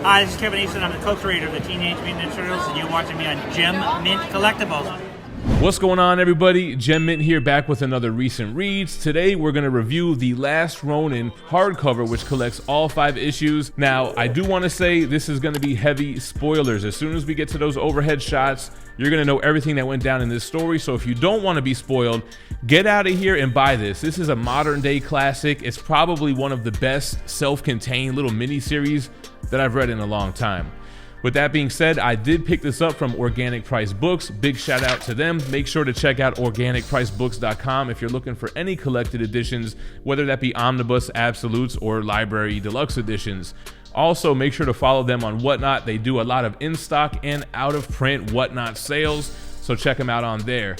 Hi, this is Kevin Easton. I'm the co-creator of the Teenage Mutant Ninja Turtles, and you're watching me on GemMint Collectibles. What's going on, everybody? GemMint here, back with another recent reads. Today we're going to review the Last Ronin hardcover, which collects all 5 issues. Now, I do want to say this is going to be heavy spoilers. As soon as we get to those overhead shots, you're going to know everything that went down in this story. So if you don't want to be spoiled, get out of here and buy this. This is a modern day classic. It's probably one of the best self-contained little mini-series that I've read in a long time. With that being said, I did pick this up from Organic Price Books. Big shout out to them. Make sure to check out organicpricebooks.com if you're looking for any collected editions, whether that be omnibus, absolutes, or library deluxe editions. Also, make sure to follow them on Whatnot. They do a lot of in-stock and out-of-print Whatnot sales, so check them out on there.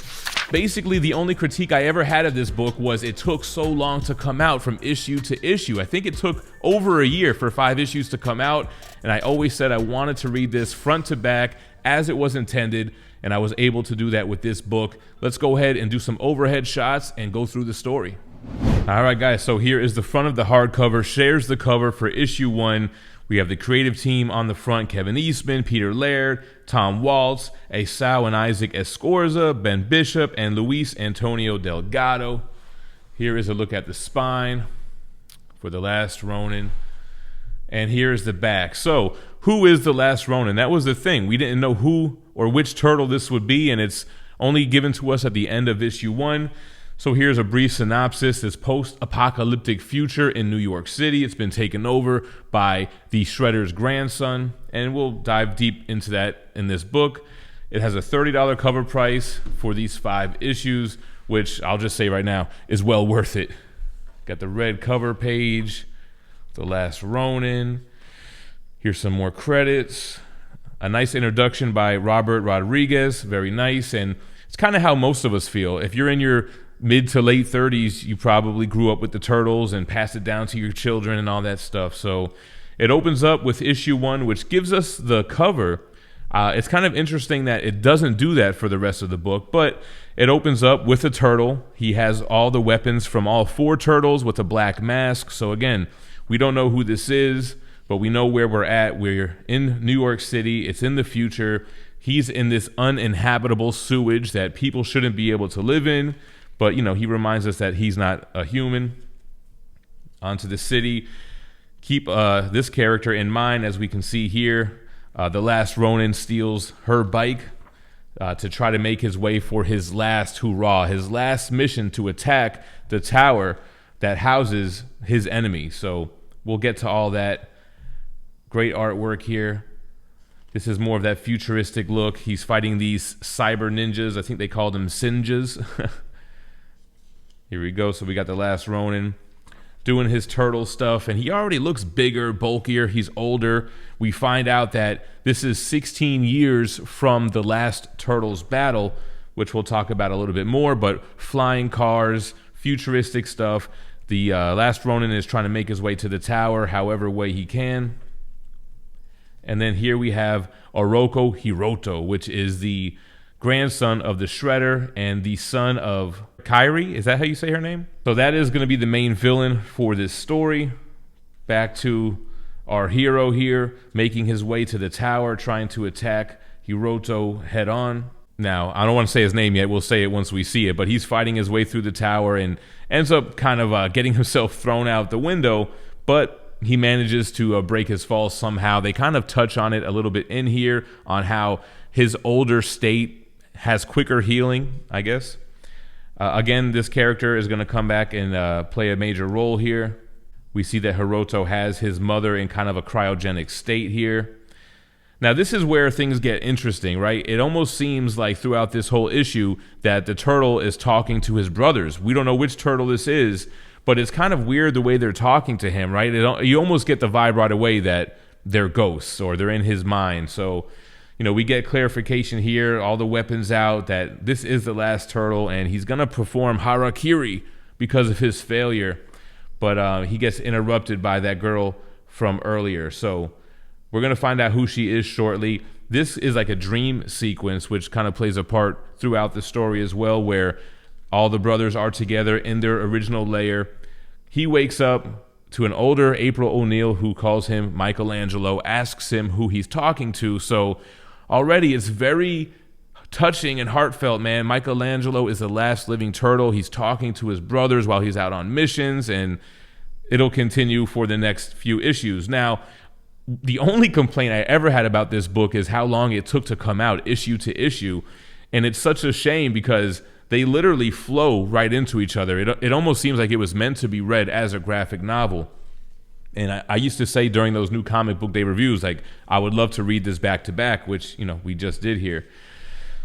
Basically, the only critique I ever had of this book was it took so long to come out from issue to issue. I think it took over a year for 5 issues to come out, and I always said I wanted to read this front to back as it was intended, and I was able to do that with this book. Let's go ahead and do some overhead shots and go through the story. All right, guys, so here is the front of the hardcover. Shares the cover for issue 1. We have the creative team on the front: Kevin Eastman, Peter Laird, Tom Waltz, Esau and Isaac Escorza, Ben Bishop, and Luis Antonio Delgado. Here is a look at the spine for the Last Ronin. And here is the back. So, who is the Last Ronin? That was the thing. We didn't know who or which turtle this would be, and it's only given to us at the end of issue 1. So here's a brief synopsis. This post-apocalyptic future in New York City. It's been taken over by the Shredder's grandson, and we'll dive deep into that in this book. It has a $30 cover price for these 5 issues, which I'll just say right now is well worth it. Got the red cover page, the Last Ronin. Here's some more credits. A nice introduction by Robert Rodriguez, very nice, and it's kind of how most of us feel. If you're in your mid to late 30s, you probably grew up with the Turtles and passed it down to your children and all that stuff. So it opens up with issue 1, which gives us the cover. It's kind of interesting that it doesn't do that for the rest of the book, but it opens up with a turtle. He has all the weapons from all 4 turtles with a black mask. So again, we don't know who this is, but we know where we're at. We're in New York City. It's in the future. He's in this uninhabitable sewage that people shouldn't be able to live in. But, you know, he reminds us that he's not a human. Onto the city. Keep this character in mind, as we can see here. The Last Ronin steals her bike to try to make his way for his last hurrah, his last mission to attack the tower that houses his enemy. So we'll get to all that. Great artwork here. This is more of that futuristic look. He's fighting these cyber ninjas. I think they call them Sinjas. Here we go. So we got the Last Ronin doing his turtle stuff, and he already looks bigger, bulkier. He's older. We find out that this is 16 years from the last Turtles battle, which we'll talk about a little bit more, but flying cars, futuristic stuff. The Last Ronin is trying to make his way to the tower however way he can. And then here we have Oroku Hiroto, which is the grandson of the Shredder and the son of Kairi. Is that how you say her name? So that is going to be the main villain for this story. Back to our hero here, making his way to the tower, trying to attack Hiroto head on. Now, I don't want to say his name yet. We'll say it once we see it. But he's fighting his way through the tower and ends up kind of getting himself thrown out the window. But he manages to break his fall somehow. They kind of touch on it a little bit in here on how his older state has quicker healing, I guess. Again, this character is going to come back and play a major role here. We see that Hiroto has his mother in kind of a cryogenic state here. Now, this is where things get interesting, right? It almost seems like throughout this whole issue that the turtle is talking to his brothers. We don't know which turtle this is, but it's kind of weird the way they're talking to him, right? You almost get the vibe right away that they're ghosts or they're in his mind. So, you know, we get clarification here, all the weapons out, that this is the last turtle and he's going to perform harakiri because of his failure. But he gets interrupted by that girl from earlier. So we're going to find out who she is shortly. This is like a dream sequence, which kind of plays a part throughout the story as well, where all the brothers are together in their original lair. He wakes up to an older April O'Neil who calls him Michelangelo, asks him who he's talking to. So already it's very touching and heartfelt, man. Michelangelo is the last living turtle. He's talking to his brothers while he's out on missions, and it'll continue for the next few issues. Now, the only complaint I ever had about this book is how long it took to come out, issue to issue. And it's such a shame because they literally flow right into each other. It almost seems like it was meant to be read as a graphic novel. And I used to say during those new comic book day reviews, like, I would love to read this back to back, which, you know, we just did here.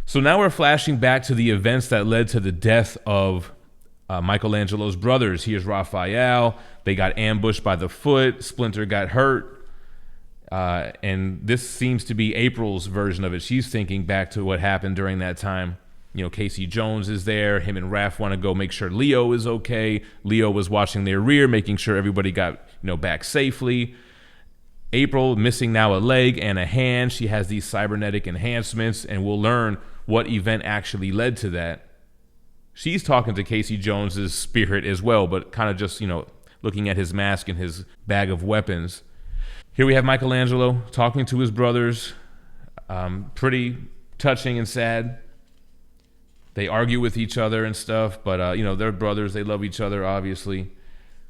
So now we're flashing back to the events that led to the death of Michelangelo's brothers. Here's Raphael. They got ambushed by the Foot. Splinter got hurt. And this seems to be April's version of it. She's thinking back to what happened during that time. You know, Casey Jones is there. Him and Raph want to go make sure Leo is okay. Leo was watching their rear, making sure everybody got, you know, back safely. April missing now a leg and a hand. She has these cybernetic enhancements, and we'll learn what event actually led to that. She's talking to Casey Jones's spirit as well, but kind of just, you know, looking at his mask and his bag of weapons. Here we have Michelangelo talking to his brothers. Pretty touching and sad. They argue with each other and stuff, but, you know, they're brothers. They love each other, obviously.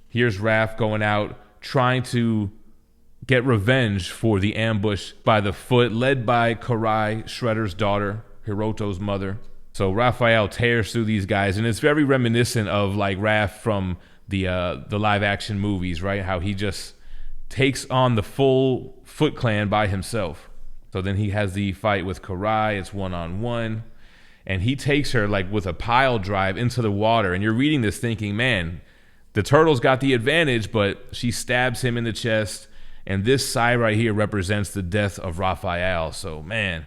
Here's Raph going out, trying to get revenge for the ambush by the Foot, led by Karai, Shredder's daughter, Hiroto's mother. So Raphael tears through these guys, and it's very reminiscent of, like, Raph from the live-action movies, right? How he just takes on the full Foot Clan by himself. So then he has the fight with Karai. It's one-on-one. And he takes her, like, with a pile drive into the water. And you're reading this thinking, man, the turtle's got the advantage, but she stabs him in the chest. And this side right here represents the death of Raphael. So, man,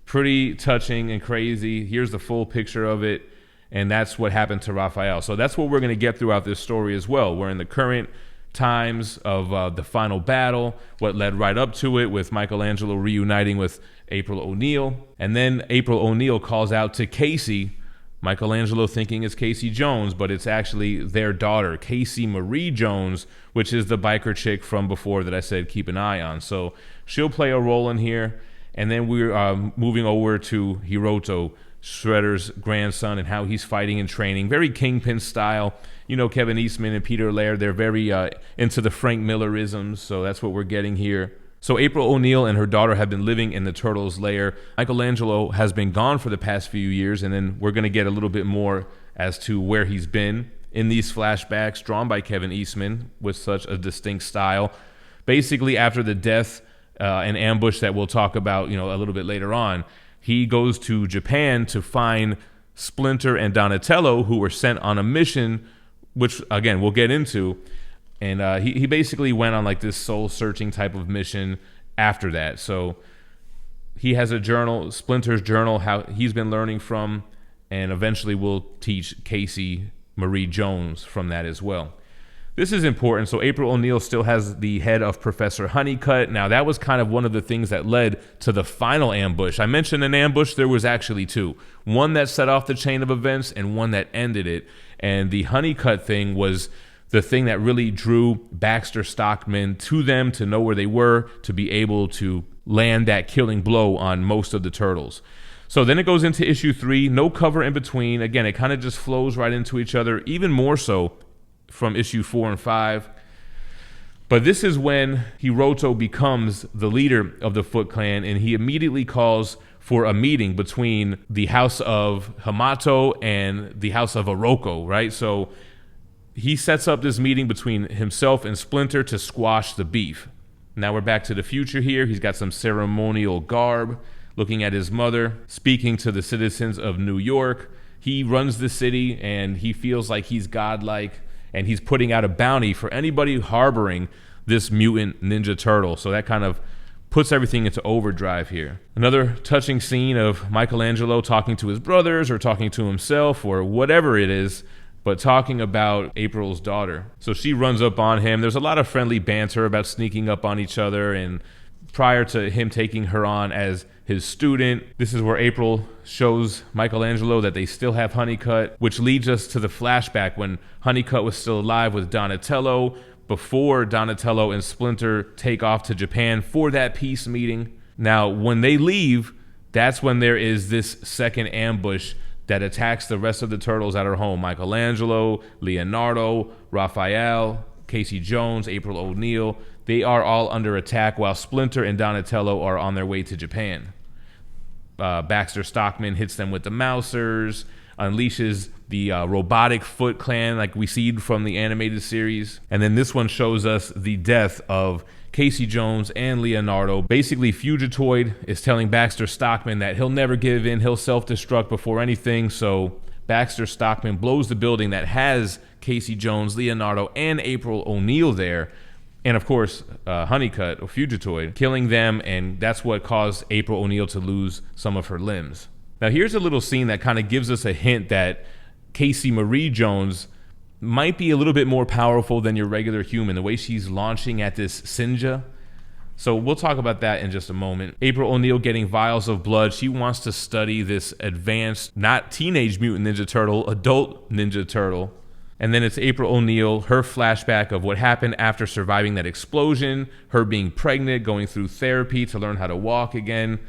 pretty touching and crazy. Here's the full picture of it. And that's what happened to Raphael. So that's what we're going to get throughout this story as well. We're in the current times of the final battle, what led right up to it, with Michelangelo reuniting with April O'Neil. And then April O'Neil calls out to Casey, Michelangelo thinking it's Casey Jones, but it's actually their daughter, Casey Marie Jones, which is the biker chick from before that I said keep an eye on. So she'll play a role in here. And then we're moving over to Hiroto, Shredder's grandson, and how he's fighting and training. Very Kingpin style. You know, Kevin Eastman and Peter Laird, they're very into the Frank Millerisms, so that's what we're getting here. So April O'Neil and her daughter have been living in the Turtles' lair. Michelangelo has been gone for the past few years, and then we're going to get a little bit more as to where he's been in these flashbacks drawn by Kevin Eastman with such a distinct style. Basically, after the death and ambush that we'll talk about, you know, a little bit later on, he goes to Japan to find Splinter and Donatello, who were sent on a mission, which, again, we'll get into. And he basically went on, like, this soul-searching type of mission after that. So he has a journal, Splinter's journal, how he's been learning from, and eventually we'll teach Casey Marie Jones from that as well. This is important. So April O'Neil still has the head of Professor Honeycutt. Now, that was kind of one of the things that led to the final ambush. I mentioned an ambush. There was actually two. One that set off the chain of events and one that ended it. And the Honeycutt thing was the thing that really drew Baxter Stockman to them, to know where they were, to be able to land that killing blow on most of the Turtles. So then it goes into issue 3, no cover in between. Again, it kind of just flows right into each other, even more so from issue 4 and 5. But this is when Hiroto becomes the leader of the Foot Clan, and he immediately calls for a meeting between the House of Hamato and the House of Oroko, right? So he sets up this meeting between himself and Splinter to squash the beef. Now we're back to the future here. He's got some ceremonial garb, looking at his mother, speaking to the citizens of New York. He runs the city, and he feels like he's godlike, and he's putting out a bounty for anybody harboring this mutant Ninja Turtle. So that kind of puts everything into overdrive here. Another touching scene of Michelangelo talking to his brothers, or talking to himself, or whatever it is, but talking about April's daughter. So she runs up on him. There's a lot of friendly banter about sneaking up on each other, and prior to him taking her on as his student, this is where April shows Michelangelo that they still have Honeycutt, which leads us to the flashback when Honeycutt was still alive with Donatello, before Donatello and Splinter take off to Japan for that peace meeting. Now, when they leave, that's when there is this second ambush that attacks the rest of the turtles at her home. Michelangelo, Leonardo, Raphael, Casey Jones, April O'Neil, they are all under attack while Splinter and Donatello are on their way to Japan. Baxter Stockman hits them with the Mousers, unleashes the robotic Foot Clan like we see from the animated series. And then this one shows us the death of Casey Jones and Leonardo. Basically, Fugitoid is telling Baxter Stockman that he'll never give in, he'll self-destruct before anything. So Baxter Stockman blows the building that has Casey Jones, Leonardo, and April O'Neil there. And of course, Honeycutt, or Fugitoid, killing them, and that's what caused April O'Neil to lose some of her limbs. Now here's a little scene that kind of gives us a hint that Casey Marie Jones might be a little bit more powerful than your regular human, the way she's launching at this Sinja. So we'll talk about that in just a moment. April O'Neil getting vials of blood. She wants to study this advanced, not teenage mutant Ninja Turtle, adult Ninja Turtle. And then it's April O'Neil, her flashback of what happened after surviving that explosion, her being pregnant, going through therapy to learn how to walk again.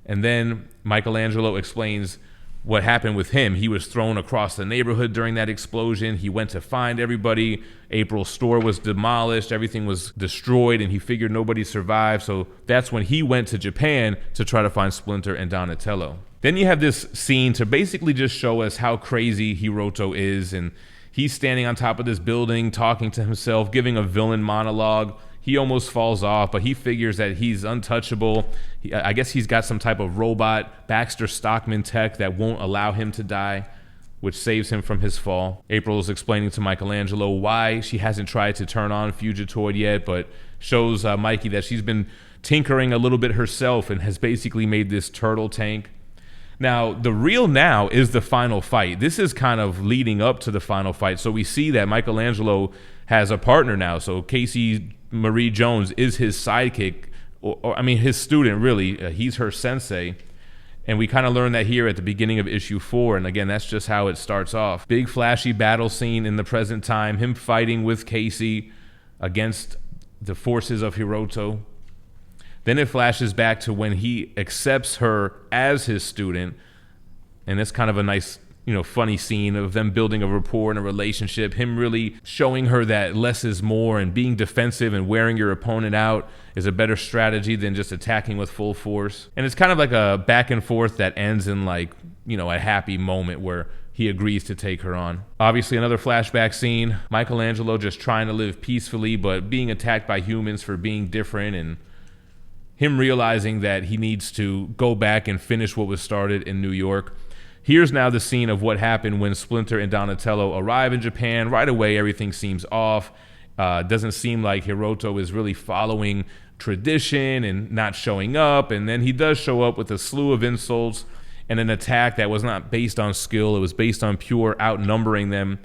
And then Michelangelo explains what happened with him. He was thrown across the neighborhood during that explosion. He went to find everybody. April's store was demolished. Everything was destroyed, and he figured nobody survived. So that's when he went to Japan to try to find Splinter and Donatello. Then you have this scene to basically just show us how crazy Hiroto is, and he's standing on top of this building, talking to himself, giving a villain monologue. He almost falls off, but he figures that he's untouchable. I guess he's got some type of robot, Baxter Stockman tech that won't allow him to die, which saves him from his fall. April is explaining to Michelangelo why she hasn't tried to turn on Fugitoid yet, but shows Mikey that she's been tinkering a little bit herself and has basically made this turtle tank. Now, the real now is the final fight. This is kind of leading up to the final fight. So we see that Michelangelo has a partner now. So Casey Marie Jones is his sidekick, or I mean his student really. He's her sensei. And we kind of learn that here at the beginning of issue 4. And again, that's just how it starts off. Big flashy battle scene in the present time. Him fighting with Casey against the forces of Hiroto. Then it flashes back to when he accepts her as his student. And it's kind of a nice, funny scene of them building a rapport and a relationship. Him really showing her that less is more, and being defensive and wearing your opponent out is a better strategy than just attacking with full force. And it's kind of like a back and forth that ends in a happy moment where he agrees to take her on. Obviously, another flashback scene. Michelangelo just trying to live peacefully, but being attacked by humans for being different, and him realizing that he needs to go back and finish what was started in New York. Here's now the scene of what happened when Splinter and Donatello arrive in Japan. Right away, everything seems off. Doesn't seem like Hiroto is really following tradition and not showing up. And then he does show up with a slew of insults and an attack that was not based on skill. It was based on pure outnumbering them.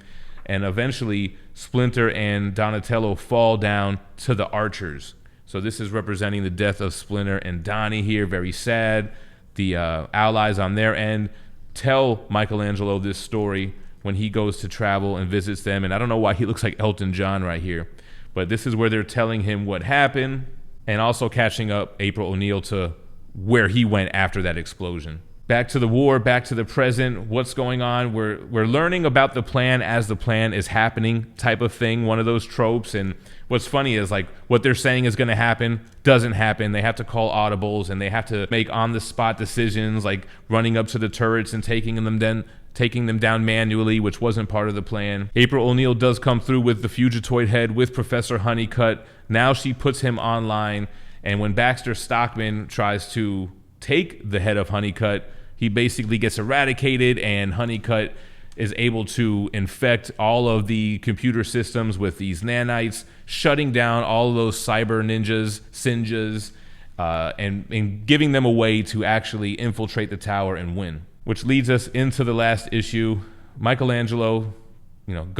And eventually, Splinter and Donatello fall down to the archers. So this is representing the death of Splinter and Donnie here. Very sad. The allies on their end tell Michelangelo this story when he goes to travel and visits them. And I don't know why he looks like Elton John right here, but this is where they're telling him what happened and also catching up April O'Neil to where he went after that explosion. Back to the war, back to the present. What's going on? We're learning about the plan as the plan is happening type of thing, one of those tropes. And what's funny is what they're saying is going to happen doesn't happen. They have to call audibles and they have to make on-the-spot decisions, like running up to the turrets and taking them down manually, which wasn't part of the plan. April O'Neil does come through with the Fugitoid head with Professor Honeycutt. Now she puts him online, and when Baxter Stockman tries to take the head of Honeycutt, he basically gets eradicated, and Honeycutt is able to infect all of the computer systems with these nanites, shutting down all of those cyber ninjas, Sinjas, and giving them a way to actually infiltrate the tower and win. Which leads us into the last issue. Michelangelo,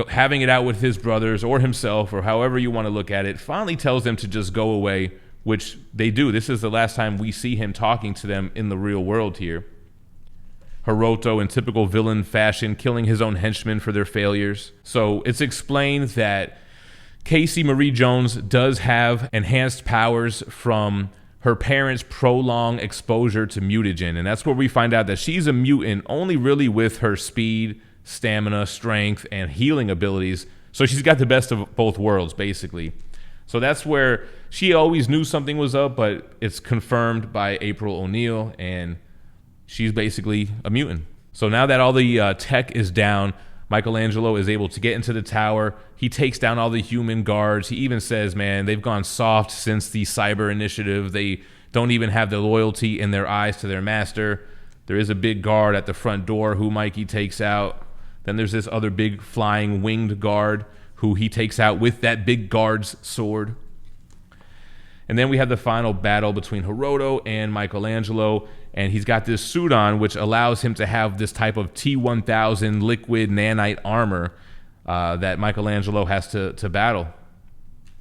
having it out with his brothers or himself, or however you want to look at it, finally tells them to just go away, which they do. This is the last time we see him talking to them in the real world here. Hiroto, in typical villain fashion, killing his own henchmen for their failures. So it's explained that Casey Marie Jones does have enhanced powers from her parents' prolonged exposure to mutagen, and that's where we find out that she's a mutant only really with her speed, stamina, strength, and healing abilities. So she's got the best of both worlds, basically. So that's where she always knew something was up, but it's confirmed by April O'Neil, and she's basically a mutant. So now that all the tech is down, Michelangelo is able to get into the tower. He takes down all the human guards. He even says, man, they've gone soft since the cyber initiative. They don't even have the loyalty in their eyes to their master. There is a big guard at the front door who Mikey takes out. Then there's this other big flying winged guard who he takes out with that big guard's sword. And then we have the final battle between Hiroto and Michelangelo, and he's got this suit on which allows him to have this type of T-1000 liquid nanite armor that Michelangelo has to battle.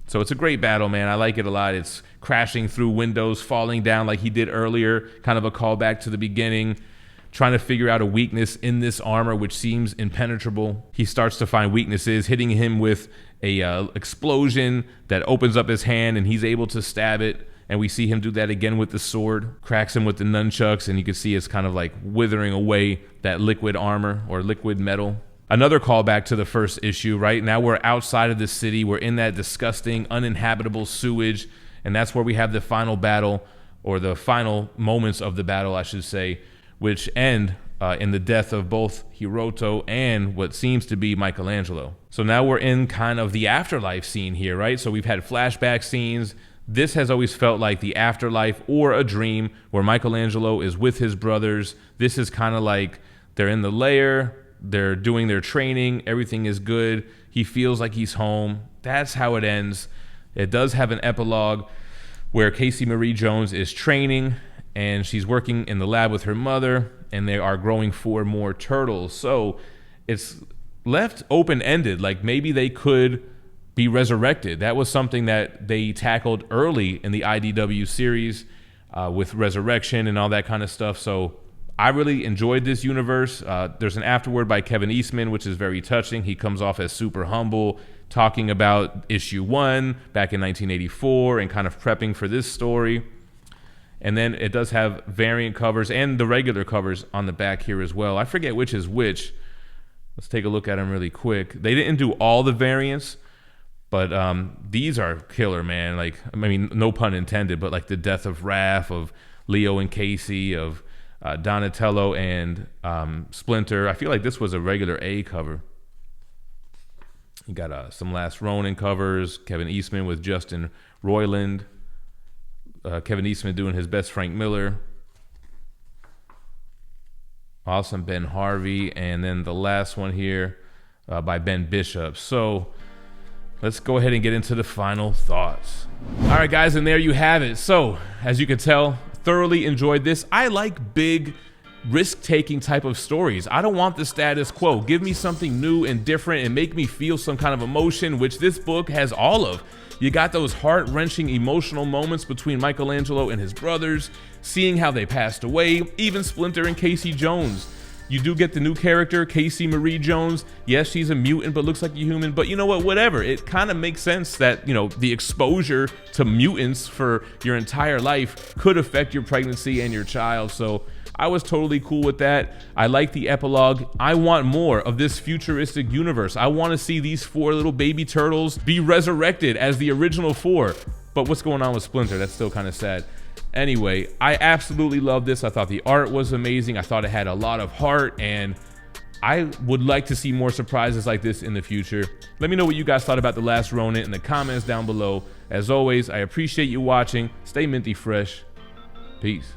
So it's a great battle, man. I like it a lot. It's crashing through windows, falling down like he did earlier, kind of a callback to the beginning, trying to figure out a weakness in this armor which seems impenetrable. He starts to find weaknesses, hitting him with a explosion that opens up his hand, and he's able to stab it. And we see him do that again with the sword, cracks him with the nunchucks, and you can see it's kind of like withering away that liquid armor or liquid metal. Another callback to the first issue, right? Now we're outside of the city. We're in that disgusting, uninhabitable sewage, and that's where we have the final battle, or the final moments of the battle, I should say, which end in the death of both Hiroto and what seems to be Michelangelo. So now we're in kind of the afterlife scene here, right? So we've had flashback scenes. This has always felt like the afterlife or a dream where Michelangelo is with his brothers. This is kind of like they're in the lair, they're doing their training, everything is good. He feels like he's home. That's how it ends. It does have an epilogue where Casey Marie Jones is training, and she's working in the lab with her mother, and they are growing 4 more turtles. So it's left open-ended, like maybe they could be resurrected. That was something that they tackled early in the IDW series with resurrection and all that kind of stuff. So I really enjoyed this universe. There's an afterword by Kevin Eastman, which is very touching. He comes off as super humble, talking about issue 1 back in 1984 and kind of prepping for this story. And then it does have variant covers and the regular covers on the back here as well. I forget which is which. Let's take a look at them really quick. They didn't do all the variants, but these are killer, man. Like, I mean, no pun intended, but like the death of Raph, of Leo and Casey, of Donatello and Splinter. I feel like this was a regular A cover. You got some Last Ronin covers, Kevin Eastman with Justin Roiland. Kevin Eastman doing his best Frank Miller. Awesome Ben Harvey. And then the last one here by Ben Bishop. So let's go ahead and get into the final thoughts. All right, guys, and there you have it. So as you can tell, thoroughly enjoyed this. I like big, risk-taking type of stories. I don't want the status quo. Give me something new and different and make me feel some kind of emotion, which this book has all of. You got those heart-wrenching emotional moments between Michelangelo and his brothers, seeing how they passed away, even Splinter and Casey Jones. You do get the new character, Casey Marie Jones. Yes, she's a mutant, but looks like a human. But you know what? Whatever. It kind of makes sense that, you know, the exposure to mutants for your entire life could affect your pregnancy and your child. So I was totally cool with that. I like the epilogue. I want more of this futuristic universe. I want to see these 4 little baby turtles be resurrected as the original 4. But what's going on with Splinter? That's still kind of sad. Anyway, I absolutely love this. I thought the art was amazing. I thought it had a lot of heart, and I would like to see more surprises like this in the future. Let me know what you guys thought about The Last Ronin in the comments down below. As always, I appreciate you watching. Stay minty fresh. Peace.